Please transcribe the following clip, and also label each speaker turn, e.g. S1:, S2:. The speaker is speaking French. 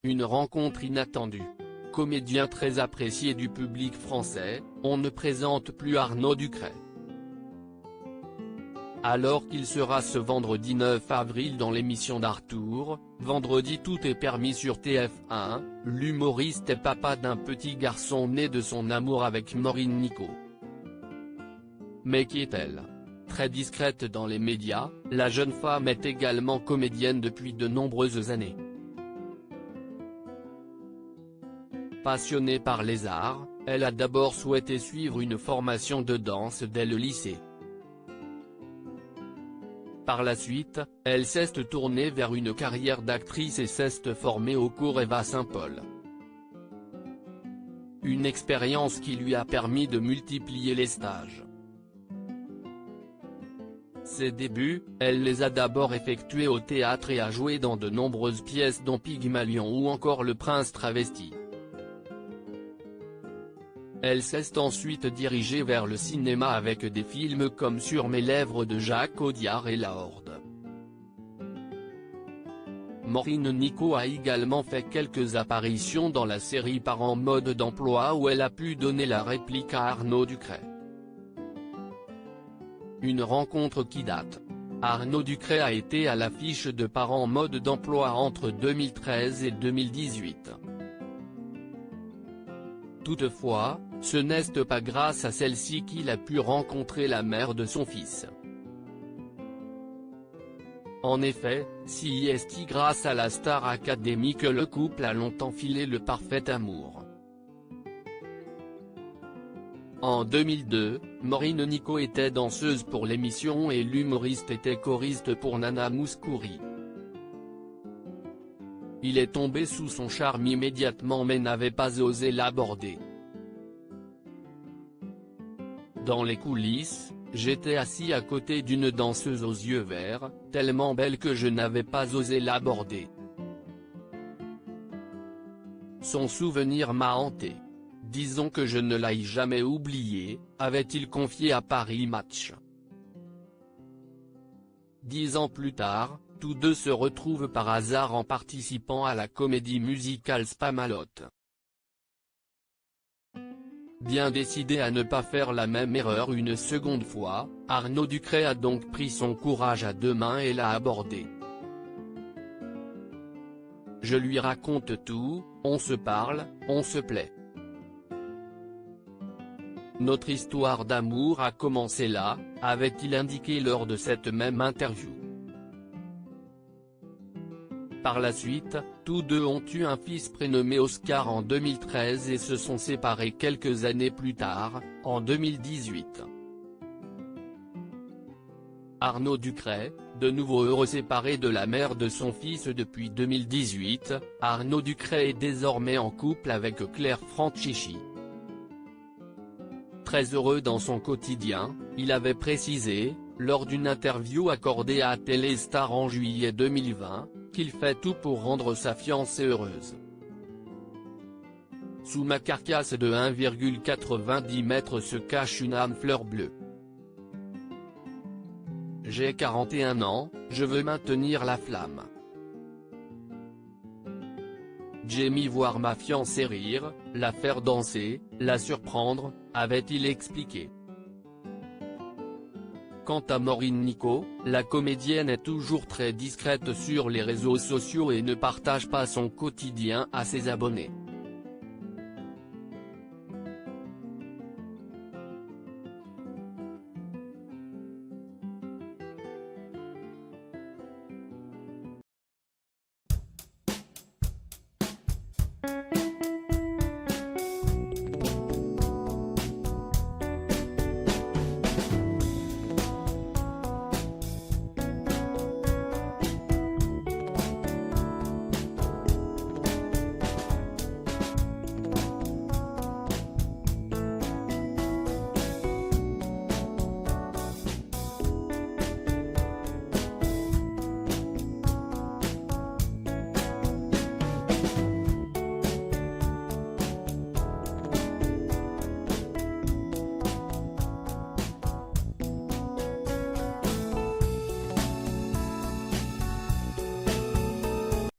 S1: Une rencontre inattendue. Comédien très apprécié du public français, on ne présente plus Arnaud Ducret. Alors qu'il sera ce vendredi 9 avril dans l'émission d'Arthur, Vendredi tout est permis sur TF1, l'humoriste est papa d'un petit garçon né de son amour avec Maureen Nico. Mais qui est-elle? Très discrète dans les médias, la jeune femme est également comédienne depuis de nombreuses années. Passionnée par les arts, elle a d'abord souhaité suivre une formation de danse dès le lycée. Par la suite, elle s'est tournée vers une carrière d'actrice et s'est formée au cours Eva Saint-Paul. Une expérience qui lui a permis de multiplier les stages. Ses débuts, elle les a d'abord effectués au théâtre et a joué dans de nombreuses pièces dont Pygmalion ou encore Le Prince travesti. Elle s'est ensuite dirigée vers le cinéma avec des films comme Sur mes lèvres de Jacques Audiard et La Horde. Maureen Nico a également fait quelques apparitions dans la série Parents mode d'emploi où elle a pu donner la réplique à Arnaud Ducret. Une rencontre qui date. Arnaud Ducret a été à l'affiche de Parents mode d'emploi entre 2013 et 2018. Toutefois, ce n'est pas grâce à celle-ci qu'il a pu rencontrer la mère de son fils. En effet, c'est grâce à la Star Academy que le couple a longtemps filé le parfait amour. En 2002, Maureen Nico était danseuse pour l'émission et l'humoriste était choriste pour Nana Mouskouri. Il est tombé sous son charme immédiatement mais n'avait pas osé l'aborder. Dans les coulisses, j'étais assis à côté d'une danseuse aux yeux verts, tellement belle que je n'avais pas osé l'aborder. Son souvenir m'a hanté. Disons que je ne l'ai jamais oublié, avait-il confié à Paris Match. 10 ans plus tard, tous deux se retrouvent par hasard en participant à la comédie musicale Spamalot. Bien décidé à ne pas faire la même erreur une seconde fois, Arnaud Ducret a donc pris son courage à deux mains et l'a abordé. Je lui raconte tout, on se parle, on se plaît. Notre histoire d'amour a commencé là, avait-il indiqué lors de cette même interview. Par la suite, tous deux ont eu un fils prénommé Oscar en 2013 et se sont séparés quelques années plus tard, en 2018. Arnaud Ducret, de nouveau heureux séparé de la mère de son fils depuis 2018, Arnaud Ducret est désormais en couple avec Claire Franchichi. Très heureux dans son quotidien, il avait précisé, lors d'une interview accordée à Téléstar en juillet 2020, qu'il fait tout pour rendre sa fiancée heureuse. Sous ma carcasse de 1,90 m se cache une âme fleur bleue. J'ai 41 ans, je veux maintenir la flamme. J'aime voir ma fiancée rire, la faire danser, la surprendre, avait-il expliqué. Quant à Maureen Nico, la comédienne est toujours très discrète sur les réseaux sociaux et ne partage pas son quotidien à ses abonnés.